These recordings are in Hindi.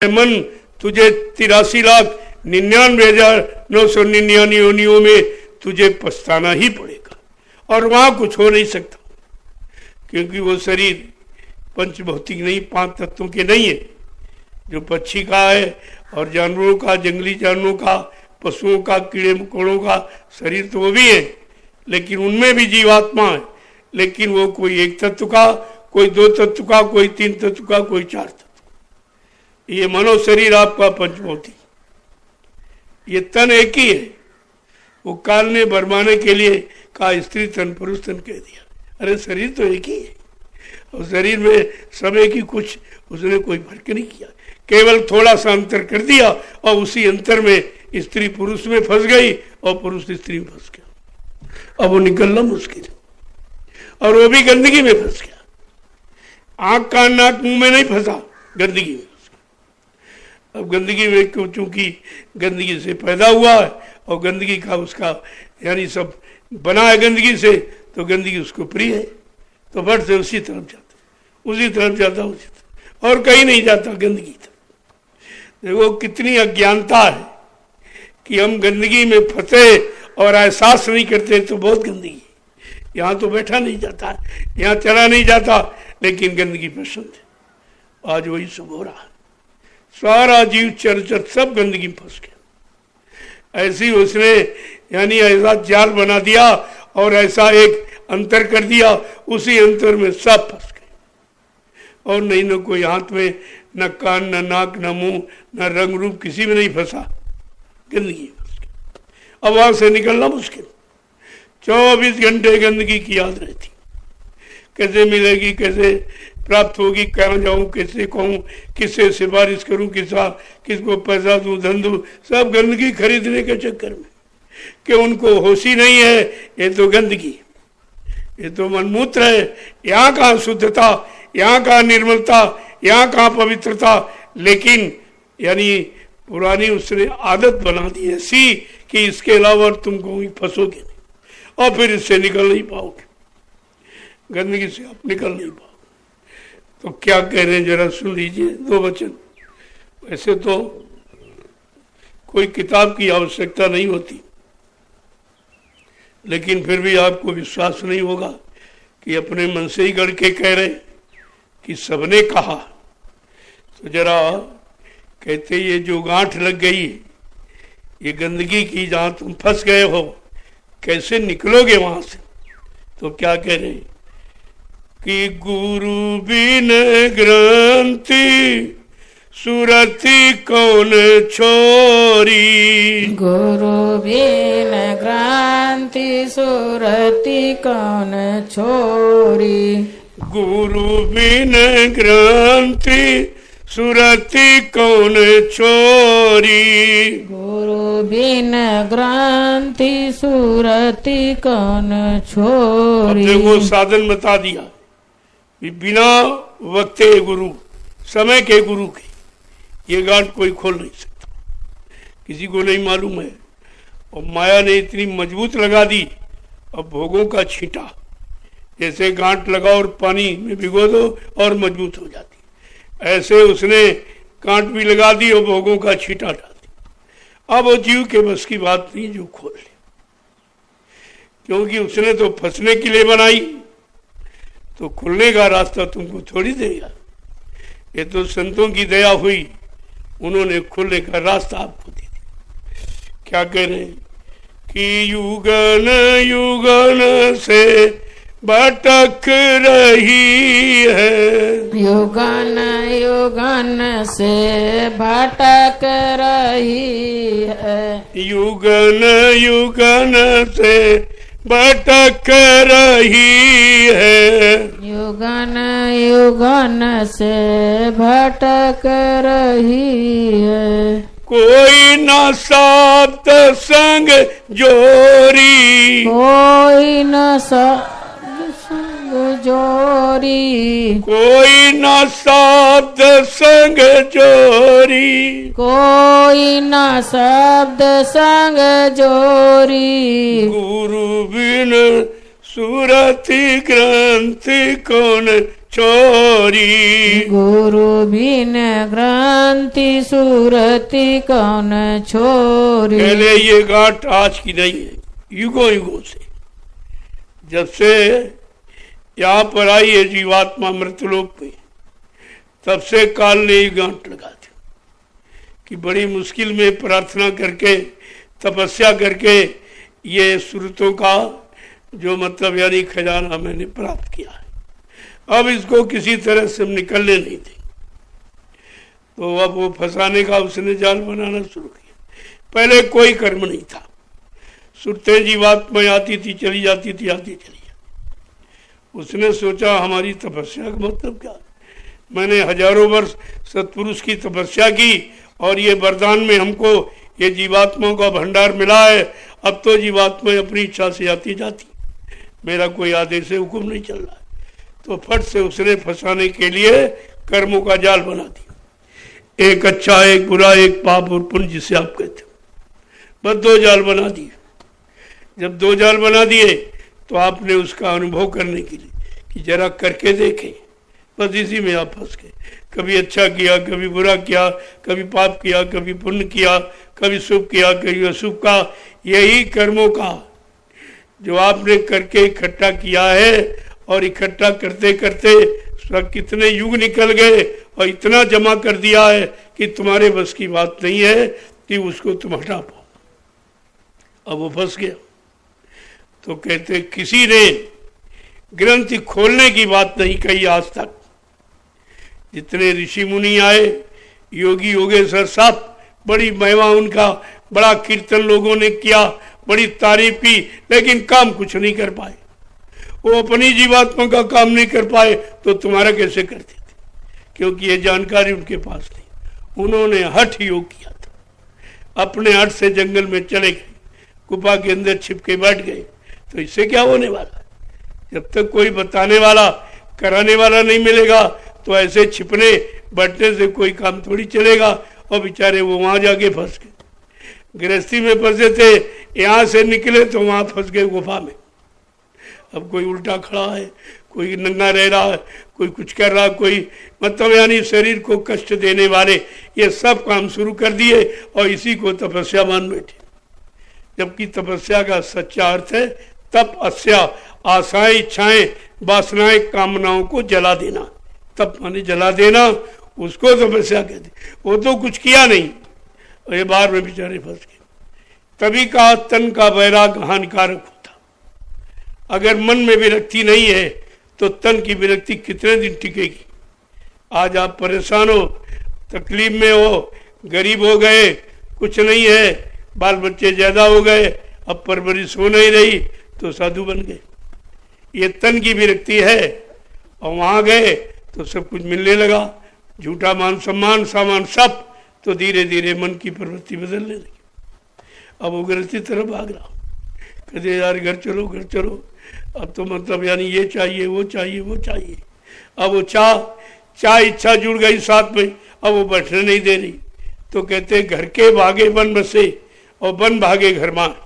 मन तुझे 83,99,999 योनियों में तुझे पछताना ही पड़ेगा और वहां कुछ हो नहीं सकता, क्योंकि वो शरीर पंचभौतिक नहीं, 5 तत्वों के नहीं है। जो पक्षी का है और जानवरों का, जंगली जानवरों का, पशुओं का, कीड़े मकोड़ों का शरीर तो वो भी है, लेकिन उनमें भी जीवात्मा है, लेकिन वो कोई 1 तत्व का, कोई 2 तत्व का, कोई 3 तत्व का, कोई 4 तत्व। ये मनो शरीर आपका पंचभौतिक, ये तन एक ही है। वो काल ने बरमाने के लिए कहा स्त्री तन पुरुष तन कह दिया। अरे शरीर तो एक ही है, और शरीर में समय की कुछ उसने कोई फर्क नहीं किया, केवल थोड़ा सा अंतर कर दिया और उसी अंतर में स्त्री पुरुष में फंस गई और पुरुष स्त्री में फंस गया। अब वो निकलना मुश्किल है, और वो भी गंदगी में फंस गया। आंख कान नाक मुंह में नहीं फंसा, गंदगी में। अब गंदगी में क्यों, चूंकि गंदगी से पैदा हुआ है और गंदगी का उसका यानी सब बना है गंदगी से, तो गंदगी उसको प्रिय है, तो फट से उसी तरफ जाता, उसी तरफ जाता, उसी तरफ, और कहीं नहीं जाता, गंदगी तरफ। देखो कितनी अज्ञानता है कि हम गंदगी में फंसे और एहसास नहीं करते, तो बहुत गंदगी है। यहाँ तो बैठा नहीं जाता, यहाँ चला नहीं जाता, लेकिन गंदगी पसंद है। आज वही सब हो रहा है, सारा जीव चरचर सब गंदगी में फंस गया। ऐसी उसने यानी ऐसा जाल बना दिया और ऐसा एक अंतर कर दिया, उसी अंतर में सब फंस गए। और नहीं न कोई हाथ में, न कान, न नाक, न मुंह, न रंग रूप, किसी में नहीं फंसा, गंदगी में फंस गया। अब वहां से निकलना मुश्किल। 24 घंटे गंदगी की याद रहती, कैसे मिलेगी, कैसे प्राप्त होगी, कहाँ जाऊं, कैसे कहूँ, किससे सिफारिश करूं, किसको पैसा दूं, धन दूं, सब गंदगी खरीदने के चक्कर में, कि उनको होश ही नहीं है। ये तो गंदगी, ये तो मनमूत्र है। यहाँ कहाँ शुद्धता, यहाँ कहाँ निर्मलता, यहाँ कहाँ पवित्रता। लेकिन यानी पुरानी उसने आदत बना दी ऐसी कि इसके अलावा तुम कहीं फंसोगे नहीं, और फिर इससे निकल नहीं पाओगे, गंदगी से आप निकल नहीं पाओगे। तो क्या कह रहे हैं जरा सुन लीजिए 2 वचन। वैसे तो कोई किताब की आवश्यकता नहीं होती, लेकिन फिर भी आपको विश्वास नहीं होगा कि अपने मन से ही गढ़ के कह रहे कि सबने कहा। तो जरा कहते ये जो गांठ लग गई, ये गंदगी की, जहां तुम फंस गए हो, कैसे निकलोगे वहां से। तो क्या कह रहे हैं कि गुरु बिन ग्रंथि सुरति कौन छोरी, गुरु बिन ग्रंथि सुरति कौन छोरी, गुरु बिन ग्रंथि सुरति कौन छोरी, गुरु बिन ग्रंथि सुरति कौन छोरी। अब देखो साधन बता दिया, बिना वक्ते गुरु, समय के गुरु के ये गांठ कोई खोल नहीं सकता, किसी को नहीं मालूम है। और माया ने इतनी मजबूत लगा दी, अब भोगों का छींटा, जैसे गांठ लगाओ और पानी में भिगो दो और मजबूत हो जाती, ऐसे उसने गांठ भी लगा दी और भोगों का छींटा डाल दिया। अब वो जीव के बस की बात नहीं जो खोल ले, क्योंकि उसने तो फंसने के लिए बनाई, तो खुलने का रास्ता तुमको थोड़ी देगा। ये तो संतों की दया हुई, उन्होंने खुलने का रास्ता आपको दे दिया। क्या कह रहे हैं कि युगन युगन से भटक रही है, युगन युगन से भटक रही है, युगन युगन से भटक रही है, युगन युगन से भटक रही है। कोई न शब्द संग जोरी, कोई न संग जोरी, कोई न शब्द संग जोरी, कोई न शब्द संग जोरी, गुरु बिन सुरति ग्रंथि कौन छोरी। गुरु बिन ग्रंथि सुरति कौन छोरी। पहले ये गांठ आज की नहीं है, युगों युगों से, जब से यहाँ पर आई है जीवात्मा मृतलोक में, तब से काल ने ये गांठ लगा दी कि बड़ी मुश्किल में प्रार्थना करके, तपस्या करके ये सुरतों का जो मतलब यानी खजाना मैंने प्राप्त किया है। अब इसको किसी तरह से हम निकलने नहीं देंगे। तो अब वो फंसाने का उसने जाल बनाना शुरू किया। पहले कोई कर्म नहीं था, सुरतें जीवात्मा आती थी चली जाती थी, आती चली जाती। उसने सोचा हमारी तपस्या का मतलब क्या, मैंने हजारों वर्ष सत्पुरुष की तपस्या की और ये वरदान में हमको ये जीवात्माओं का भंडार मिला है। अब तो जीवात्मा अपनी इच्छा से आती जाती, मेरा कोई आदेश हुक्म नहीं चल रहा है। तो फट से उसने फंसाने के लिए कर्मों का जाल बना दिया, एक अच्छा एक बुरा, एक पाप और पुण्य जिसे आप कहते हो, बस दो जाल बना दिए। जब दो जाल बना दिए तो आपने उसका अनुभव करने के लिए कि जरा करके देखें, बस इसी में आप फंस गए। कभी अच्छा किया, कभी बुरा किया, कभी पाप किया, कभी पुण्य किया, कभी शुभ किया, कभी अशुभ का। यही कर्मों का जो आपने करके इकट्ठा किया है, और इकट्ठा करते करते कितने युग निकल गए और इतना जमा कर दिया है कि तुम्हारे बस की बात नहीं है कि उसको तुम हटा पाओ। अब वो फंस गया। तो कहते किसी ने ग्रंथि खोलने की बात नहीं कही आज तक। जितने ऋषि मुनि आए, योगी योगेश्वर, सब बड़ी महिमा उनका, बड़ा कीर्तन लोगों ने किया, बड़ी तारीफ की, लेकिन काम कुछ नहीं कर पाए। वो अपनी जीवात्मा का काम नहीं कर पाए तो तुम्हारा कैसे करते थे, क्योंकि ये जानकारी उनके पास नहीं। उन्होंने हठ योग किया था, अपने हठ से जंगल में चले गए, गुफा के अंदर छिप के बैठ गए। तो इससे क्या होने वाला, जब तक कोई बताने वाला, कराने वाला नहीं मिलेगा तो ऐसे छिपने बैठने से कोई काम थोड़ी चलेगा। और बेचारे वो वहां जाके फंस गए, गृहस्थी में फंसे थे, यहाँ से निकले तो वहां फंस गए गुफा में। अब कोई उल्टा खड़ा है, कोई नंगा रह रहा है, कोई कुछ कर रहा, कोई मतलब यानी शरीर को कष्ट देने वाले ये सब काम शुरू कर दिए और इसी को तपस्या मान बैठे। जबकि तपस्या का सच्चा अर्थ है तप अस्या, आशाएं, इच्छाएं, वासनाएं, कामनाओं को जला देना। तप माने जला देना, उसको तपस्या कहते। वो तो कुछ किया नहीं और ये बार में बेचारे फंस गए। तभी कहा तन का वैराग हानिकारक होता। अगर मन में विरक्ति नहीं है तो तन की विरक्ति कितने दिन टिकेगी। आज आप परेशान हो, तकलीफ में हो, गरीब हो गए, कुछ नहीं है, बाल बच्चे ज्यादा हो गए, अब परवरिश हो नहीं रही तो साधु बन गए। ये तन की विरक्ति है। और वहां गए तो सब कुछ मिलने लगा, झूठा मान सम्मान सामान सब। तो धीरे धीरे मन की प्रवृत्ति बदलने लगी। अब वो गृहस्थी तरफ भाग रहा, कहते यार घर चलो घर चलो, अब तो मतलब यानी ये चाहिए वो चाहिए वो चाहिए। अब वो चाह इच्छा जुड़ गई साथ में, अब वो बैठने नहीं दे रही। तो कहते घर के भागे वन बसे और वन भागे घर मार,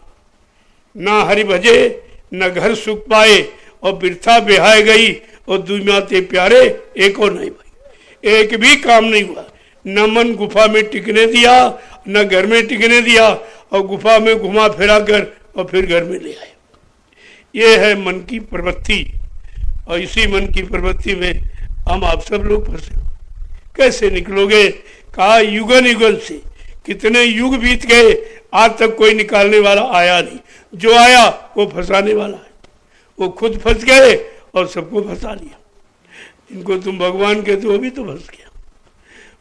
ना हरि भजे न घर सुख पाए और बिरथा बेहाय गई और दुनिया ते प्यारे एक और नहीं भाई। एक भी काम नहीं हुआ, न मन गुफा में टिकने दिया, न घर में टिकने दिया, और गुफा में घुमा फिरा कर और फिर घर में ले आए। ये है मन की प्रवृत्ति, और इसी मन की प्रवृत्ति में हम आप सब लोग फंसे। कैसे निकलोगे? कहा युगन युगन से, कितने युग बीत गए, आज तक कोई निकालने वाला आया नहीं। जो आया वो फंसाने वाला है। वो खुद फंस गए और सबको फंसा लिया। जिनको तुम भगवान कहते हो वो भी तो फंस गया।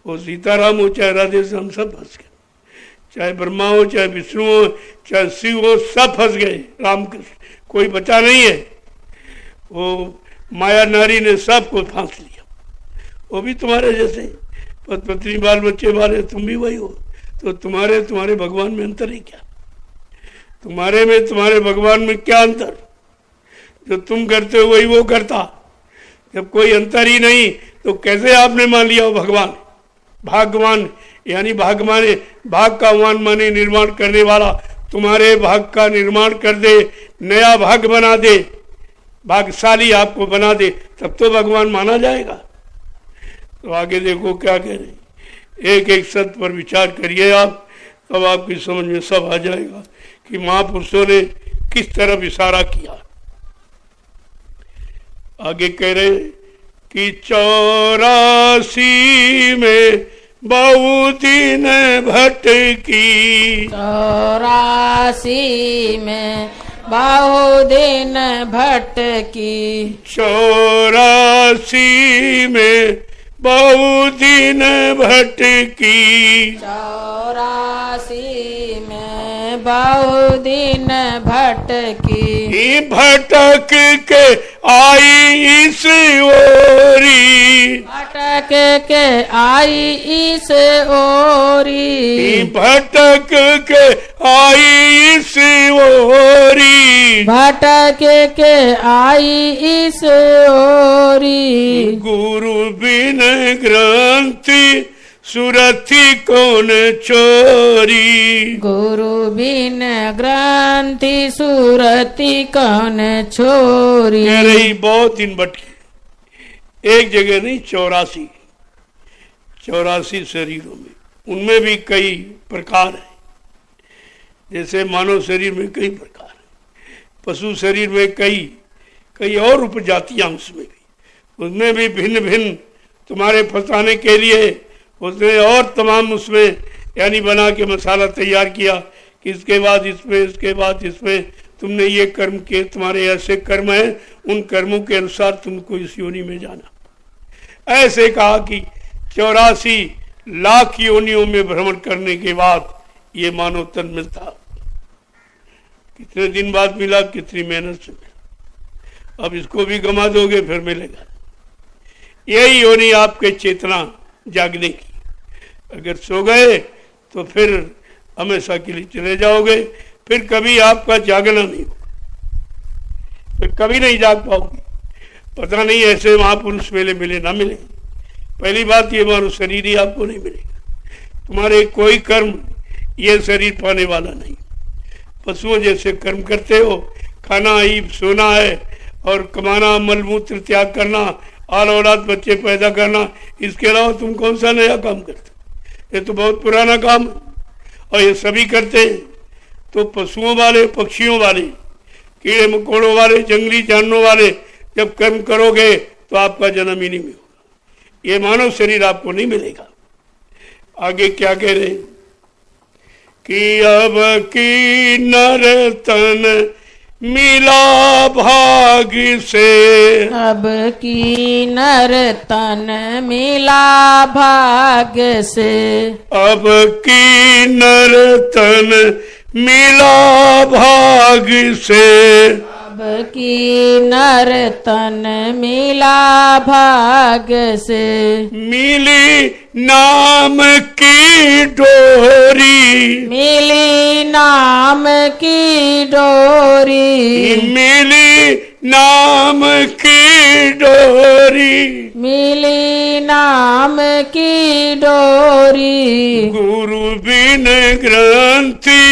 वो सीताराम हो चाहे राधे श्याम, सब फंस गए। चाहे ब्रह्मा हो चाहे विष्णु हो चाहे शिव हो, सब फंस गए। रामकृष्ण कोई बचा नहीं है। वो माया नारी ने सबको फांस लिया। वो भी तुम्हारे जैसे पत्नी बाल बच्चे वाले, तुम भी वही हो। तो तुम्हारे भगवान में अंतर ही क्या? तुम्हारे में तुम्हारे भगवान में क्या अंतर? जो तुम करते हो वही वो करता। जब कोई अंतर ही नहीं तो कैसे आपने मान लिया हो भगवान? भागवान यानी भाग माने, भाग का मान माने निर्माण करने वाला, तुम्हारे भाग का निर्माण कर दे, नया भाग बना दे। भाग्यशाली आपको बना दे तब तो भगवान माना जाएगा। तो आगे देखो क्या कह रहे हैं, एक एक सत्य पर विचार करिए आप, तब आपकी समझ में सब आ जाएगा कि महापुरुषों ने किस तरफ इशारा किया। आगे कह रहे कि 84 में बहु दिन भटकी, 84 में बहु दिन भटकी, 84 में बहु दिन भटकी, 84 में बहु दिन भटकी, भटक के आई इस ओरी, भटक के आई इस ओरी, भटक के आई इस ओरी, भटक के आई इस ओरी, गुरु बिन ग्रंथि सुरथि कौन छोरी, गुरु बिन ग्रंथि सुरति कौन छोरी। कह रही बहुत दिन भटकी, एक जगह नहीं 84 शरीरों में, उनमें भी कई प्रकार है। जैसे मानव शरीर में कई प्रकार है, पशु शरीर में कई और उपजातियां उसमें भी, उसमें भी भिन्न भिन्न तुम्हारे फंसाने के लिए उसने और तमाम उसमें यानी बना के मसाला तैयार किया कि इसके बाद इसमें तुमने ये कर्म किए, तुम्हारे ऐसे कर्म हैं, उन कर्मों के अनुसार तुमको इस योनि में जाना। ऐसे कहा कि 84 लाख योनियों में भ्रमण करने के बाद ये मानव तन मिलता। कितने दिन बाद मिला, कितनी मेहनत से मिला, अब इसको भी गमा दोगे फिर मिलेगा। यही योनि आपके चेतना जागने की। अगर सो गए तो फिर हमेशा के लिए चले जाओगे, फिर कभी आपका जागना नहीं होगा, फिर कभी नहीं जाग पाओगे। पता नहीं ऐसे महापुरुष मिले ना मिले। पहली बात ये मानो शरीर ही आपको नहीं मिलेगा, तुम्हारे कोई कर्म ये शरीर पाने वाला नहीं। पशुओं जैसे कर्म करते हो, खाना ही सोना है और कमाना, मलमूत्र त्याग करना, आल औलाद बच्चे पैदा करना, इसके अलावा तुम कौन सा नया काम करते? ये तो बहुत पुराना काम है और ये सभी करते हैं। तो पशुओं वाले, पक्षियों वाले, कीड़े मकोड़ों वाले, जंगली जानवरों वाले जब कर्म करोगे तो आपका जन्म ही नहीं होगा, ये मानव शरीर आपको नहीं मिलेगा। आगे क्या कह रहे हैं कि अब की नर तन मिला भाग्य से, अब की नर तन मिला भाग्य से, अब की नर तन मिला भाग्य से, अब की नर तन मिला भाग्य से, मिली नाम की डोरी, मिली नाम की डोरी, मिली नाम की डोरी, मिली नाम की डोरी, गुरु बिन ग्रंथि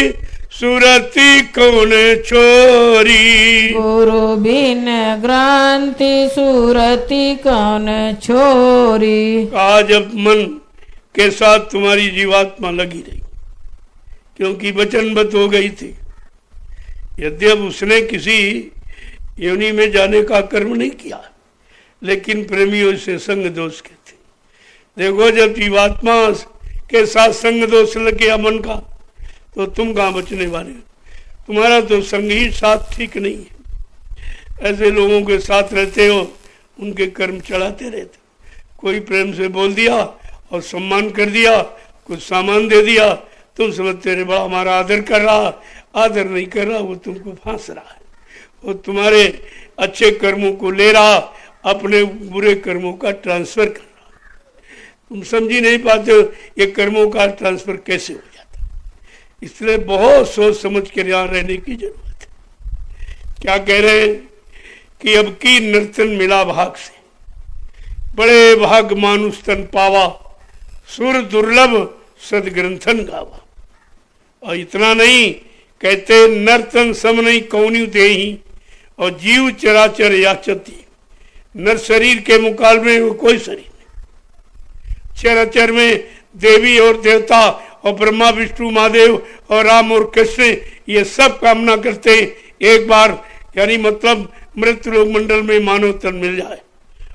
सुरति कौन छोरी, गुरु बिन ग्रंथि सुरति कौन छोरी। आज जब मन के साथ तुम्हारी जीवात्मा लगी रही, क्योंकि वचनबद्ध हो गई थी, यद्यप उसने किसी योनि में जाने का कर्म नहीं किया, लेकिन प्रेमियों से संग दोष के थे। देखो जब जीवात्मा के साथ संग दोष लग गया मन का, तो तुम कहाँ बचने वाले हो? तुम्हारा तो संग ही साथ ठीक नहीं है। ऐसे लोगों के साथ रहते हो, उनके कर्म चढ़ाते रहते। कोई प्रेम से बोल दिया और सम्मान कर दिया, कुछ सामान दे दिया, तुम समझते रहे बड़ा हमारा आदर कर रहा, आदर नहीं कर रहा, वो तुमको फांस रहा है। वो तुम्हारे अच्छे कर्मों को ले रहा, अपने बुरे कर्मों का ट्रांसफर कर रहा। तुम समझ ही नहीं पाते हो ये कर्मों का ट्रांसफर कैसे हो जाता। इसलिए बहुत सोच समझ कर यहाँ रहने की जरूरत है। क्या कह रहे हैं कि अब की नर्तन मिला भाग से, बड़े भाग मानुष तन पावा, सुर दुर्लभ सदग्रंथन गावा। और इतना नहीं, कहते नर्तन सम नहीं कौन्यू देही, और जीव चराचर याचती, नर शरीर के मुकाबले में कोई शरीर नहीं। चराचर में देवी और देवता और ब्रह्मा विष्णु महादेव और राम और कृष्ण ये सब कामना करते एक बार, यानी मतलब मृत्यु लोक मंडल में मानव तन मिल जाए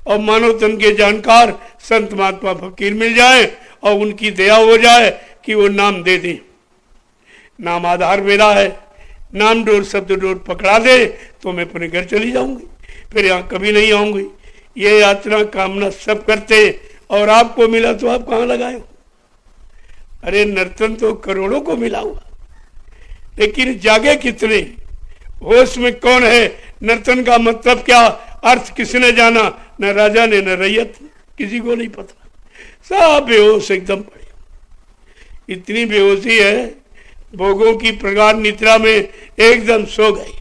और मानव तन के जानकार संत महात्मा फकीर मिल जाए और उनकी दया हो जाए कि वो नाम दे दे। नाम आधार मेरा है, नाम डोर शब्द डोर पकड़ा दे तो मैं अपने घर चली जाऊंगी, फिर यहाँ कभी नहीं आऊंगी। ये यात्रा कामना सब करते और आपको मिला तो आप कहाँ लगाए हो? अरे नर्तन तो करोड़ों को मिला हुआ, लेकिन जागे कितने? होश में कौन है? नर्तन का मतलब क्या, अर्थ किसने जाना? न राजा ने न रैयत, किसी को नहीं पता। सब बेहोश एकदम पड़े। इतनी बेहोशी है, भोगों की प्रगाढ़ निद्रा में एकदम सो गए।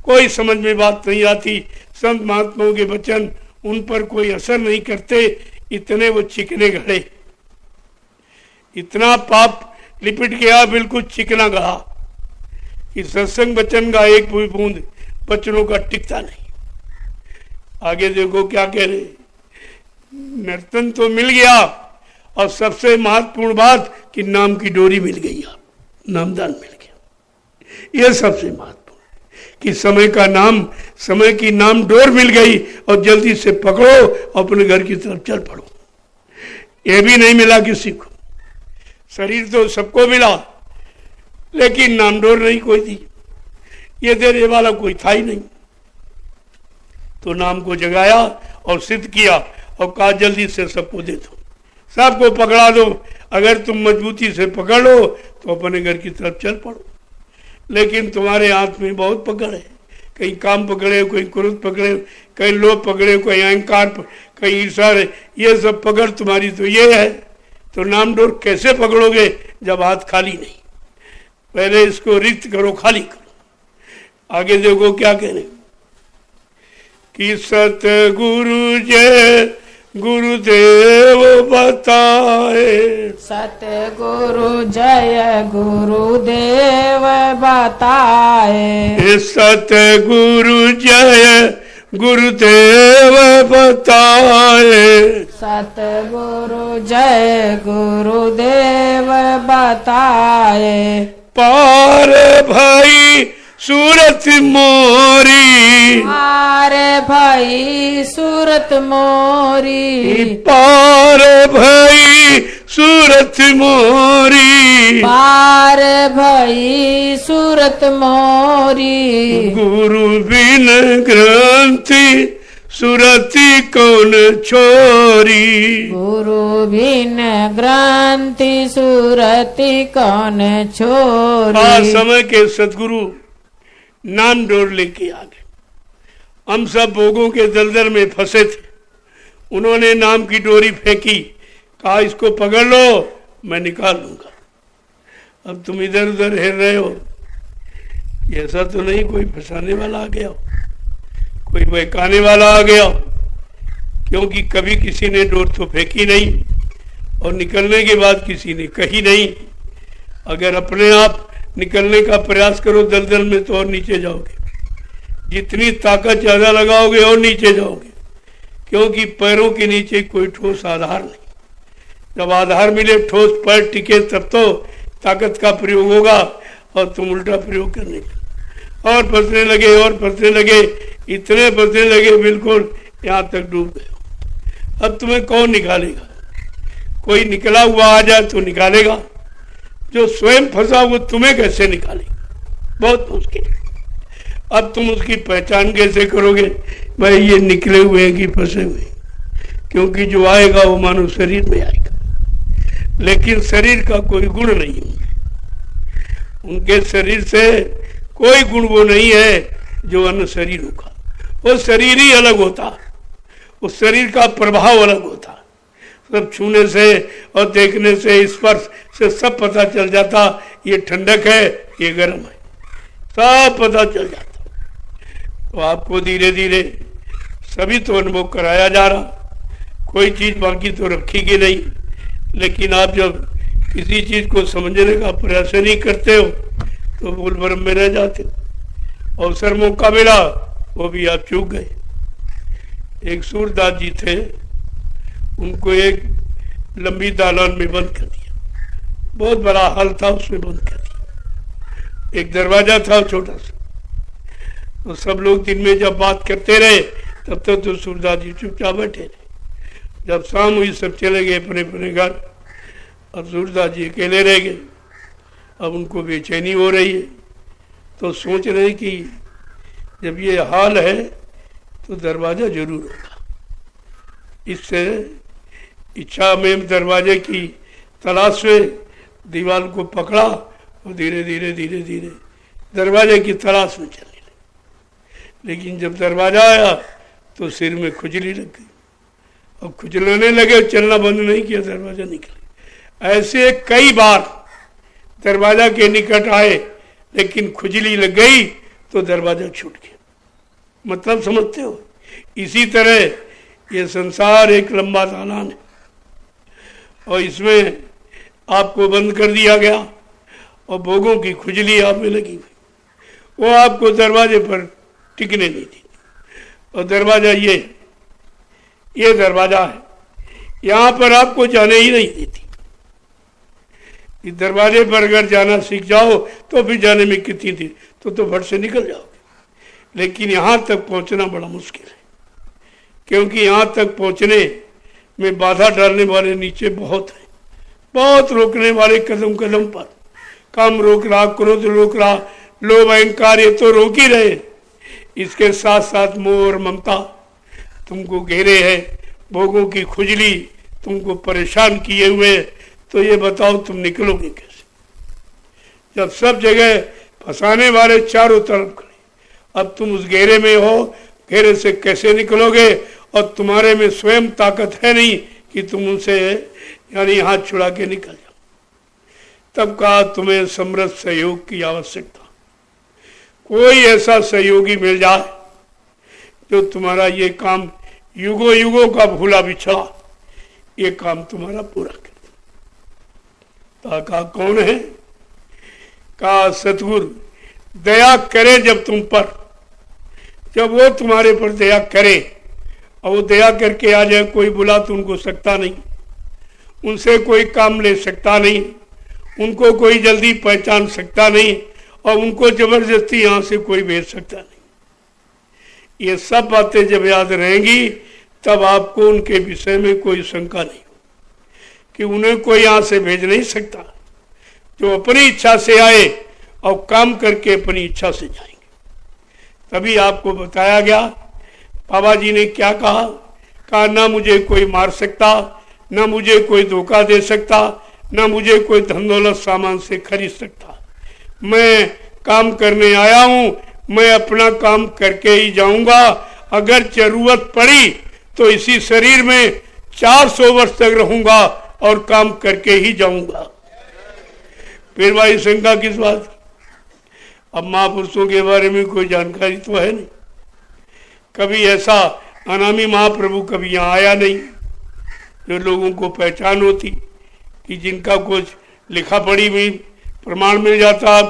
कोई समझ में बात नहीं आती। संत महात्माओं के वचन उन पर कोई असर नहीं करते, इतने वो चिकने घड़े। इतना पाप लिपट गया, बिल्कुल चिकना गहा कि सत्संग वचन का एक बूंद बचनों का टिकता नहीं। आगे देखो क्या कह रहे। नर्तन तो मिल गया और सबसे महत्वपूर्ण बात कि नाम की डोरी मिल गई, आप नामदान मिल गया। यह सबसे महत्वपूर्ण कि समय का नाम, समय की नाम डोर मिल गई और जल्दी से पकड़ो, अपने घर की तरफ चल पड़ो। यह भी नहीं मिला किसी को। शरीर तो सबको मिला, लेकिन नाम डोर नहीं कोई दी। ये देने वाला कोई था ही नहीं। तो नाम को जगाया और सिद्ध किया और कहा जल्दी से सबको दे दो, सबको पकड़ा दो। अगर तुम मजबूती से पकड़ लो तो अपने घर की तरफ चल पड़ो। लेकिन तुम्हारे हाथ में बहुत पकड़ है। कहीं काम पकड़े, कहीं क्रोध पकड़े, कहीं लोभ पकड़े, कहीं अहंकार, कहीं ईर्ष्या। ये सब पकड़ तुम्हारी तो ये है। तो नाम डोर कैसे पकड़ोगे जब हाथ खाली नहीं? पहले इसको रिक्त करो, खाली करो। आगे देखो क्या कह रहे कि सतगुरु जय गुरुदेव बताए, सतगुरु जय गुरुदेव बताए, सतगुरु जय गुरुदेव बताए, सतगुरु जय गुरुदेव बताए। पार भाई सूरत मोरी, पार भाई सूरत मोरी, पार भाई सूरत मोरी, पार भाई सूरत मोरी। गुरु बिन ग्रंथि सुरति कौन छोरी, गुरु बिन ग्रंथि सुरति कौन छोरी। समय के सदगुरु नाम डोर लेके आ गए। हम सब भोगों के दलदल में फंसे थे। उन्होंने नाम की डोरी फेंकी, कहा इसको पकड़ लो, मैं निकाल लूंगा। अब तुम इधर उधर हिल रहे हो। ऐसा तो नहीं कोई फंसाने वाला आ गया हो, कोई बहकाने वाला आ गया, क्योंकि कभी किसी ने डोर तो फेंकी नहीं और निकलने के बाद किसी ने कही नहीं। अगर अपने आप निकलने का प्रयास करो दलदल में तो और नीचे जाओगे। जितनी ताकत ज्यादा लगाओगे और नीचे जाओगे, क्योंकि पैरों के नीचे कोई ठोस आधार नहीं। जब आधार मिले, ठोस पैर टिके, तब तो ताकत का प्रयोग होगा और तुम उल्टा प्रयोग करने लगे और फंसने लगे और फंसने लगे, इतने फंसने लगे बिल्कुल यहाँ तक डूब गए। अब तुम्हें कौन निकालेगा? कोई निकला हुआ आ जाए तो निकालेगा, जो स्वयं फंसा वो तुम्हें कैसे निकालेगा? बहुत मुश्किल। अब तुम उसकी पहचान कैसे करोगे भाई ये निकले हुए हैं कि फंसे हुए? क्योंकि जो आएगा वो मानो शरीर में आएगा, लेकिन शरीर का कोई गुण नहीं है। उनके शरीर से कोई गुण वो नहीं है जो अन्य शरीरों का। वो शरीर ही अलग होता, उस शरीर का प्रभाव अलग होता। सब छूने से और देखने से, स्पर्श से सब पता चल जाता, ये ठंडक है, ये गर्म है, सब पता चल जाता। तो आपको धीरे धीरे सभी तो अनुभव कराया जा रहा, कोई चीज बाकी तो रखी नहीं। लेकिन आप जब किसी चीज को समझने का प्रयास नहीं करते हो तो भूल भ्रम में रह जाते हो। अवसर मौका मिला वो भी आप चूक गए। एक सूरदास जी थे, उनको एक लंबी दालान में बंद कर दिया, बहुत बड़ा हॉल था, उसमें बंद कर दिया। एक दरवाजा था छोटा सा, तो सब लोग दिन में जब बात करते रहे तब तक तो सूरदास जी चुपचाप बैठे रहे। जब शाम हुई सब चले गए अपने अपने घर, अब सूरदास जी अकेले रह गए। अब उनको बेचैनी हो रही है, तो सोच रहे कि जब ये हाल है तो दरवाजा जरूर होगा। इससे इच्छा में दरवाजे की तलाश में दीवार को पकड़ा और धीरे धीरे धीरे धीरे दरवाजे की तलाश में चलने लगे। लेकिन जब दरवाजा आया तो सिर में खुजली लग गई, अब खुजलाने लगे, चलना बंद नहीं किया, दरवाजा निकल। ऐसे कई बार दरवाजा के निकट आए लेकिन खुजली लग गई तो दरवाजा छूट गया। मतलब समझते हो? इसी तरह ये संसार एक लंबा दालान है और इसमें आपको बंद कर दिया गया और भोगों की खुजली आप में लगी हुई, वो आपको दरवाजे पर टिकने नहीं दी। और दरवाजा ये दरवाजा है, यहाँ पर आपको जाने ही नहीं देती। इस दरवाजे पर अगर जाना सीख जाओ तो फिर जाने में कितनी थी तो फट से निकल जाओगे। लेकिन यहाँ तक पहुँचना बड़ा मुश्किल है, क्योंकि यहाँ तक पहुँचने में बाधा डालने वाले नीचे बहुत हैं, बहुत रोकने वाले कदम कदम पर। काम रोक रहा, क्रोध रोक रहा, लोभ अहंकार ये तो रोक ही रहे, इसके साथ साथ मोह और ममता तुमको घेरे है, भोगों की खुजली तुमको परेशान किए हुए। तो ये बताओ तुम निकलोगे कैसे, जब सब जगह फंसाने वाले चारों तरफ खड़े। अब तुम उस घेरे में हो, घेरे से कैसे निकलोगे? और तुम्हारे में स्वयं ताकत है नहीं कि तुम उनसे यानी हाथ छुड़ा के निकल जाओ। तब कहा तुम्हें समृद्ध सहयोग की आवश्यकता, कोई ऐसा सहयोगी मिल जाए जो तुम्हारा ये काम युगों युगों का भूला बिछड़ा ये काम तुम्हारा पूरा करे। कहा कौन है? कहा सतगुरु दया करे जब तुम पर, जब वो तुम्हारे पर दया करे और वो दया करके आ जाए, कोई बुला तो उनको सकता नहीं, उनसे कोई काम ले सकता नहीं, उनको कोई जल्दी पहचान सकता नहीं और उनको जबरदस्ती यहाँ से कोई भेज सकता नहीं। ये सब बातें जब याद रहेंगी तब आपको उनके विषय में कोई शंका नहीं कि उन्हें कोई यहाँ से भेज नहीं सकता। जो अपनी इच्छा से आए और काम करके अपनी इच्छा से जाएंगे। तभी आपको बताया गया, बाबा जी ने क्या कहा ना मुझे कोई मार सकता, ना मुझे कोई धोखा दे सकता, ना मुझे कोई धन दौलत सामान से खरीद सकता। मैं काम करने आया हूं, मैं अपना काम करके ही जाऊंगा। अगर जरूरत पड़ी तो इसी शरीर में 400 वर्ष तक रहूंगा और काम करके ही जाऊंगा। फिर भाई शंका किस बात? अब महापुरुषों के बारे में कोई जानकारी तो है नहीं। कभी ऐसा अनामी महाप्रभु कभी यहाँ आया नहीं जो लोगों को पहचान होती कि जिनका कुछ लिखा पढ़ी भी प्रमाण मिल जाता,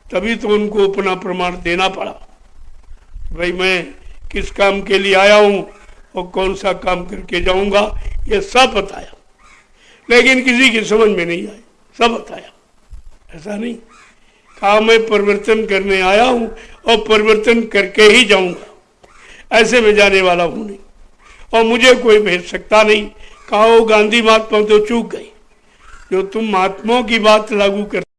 तभी तो उनको अपना प्रमाण देना पड़ा। भाई मैं किस काम के लिए आया हूँ और कौन सा काम करके जाऊंगा, ये सब बताया, लेकिन किसी की समझ में नहीं आई। सब बताया, ऐसा नहीं कहा मैं परिवर्तन करने आया हूँ और परिवर्तन करके ही जाऊंगा, ऐसे में जाने वाला हूं नहीं और मुझे कोई भेज सकता नहीं। कहा वो गांधी महात्मा तो चूक गई, जो तुम महात्माओं की बात लागू कर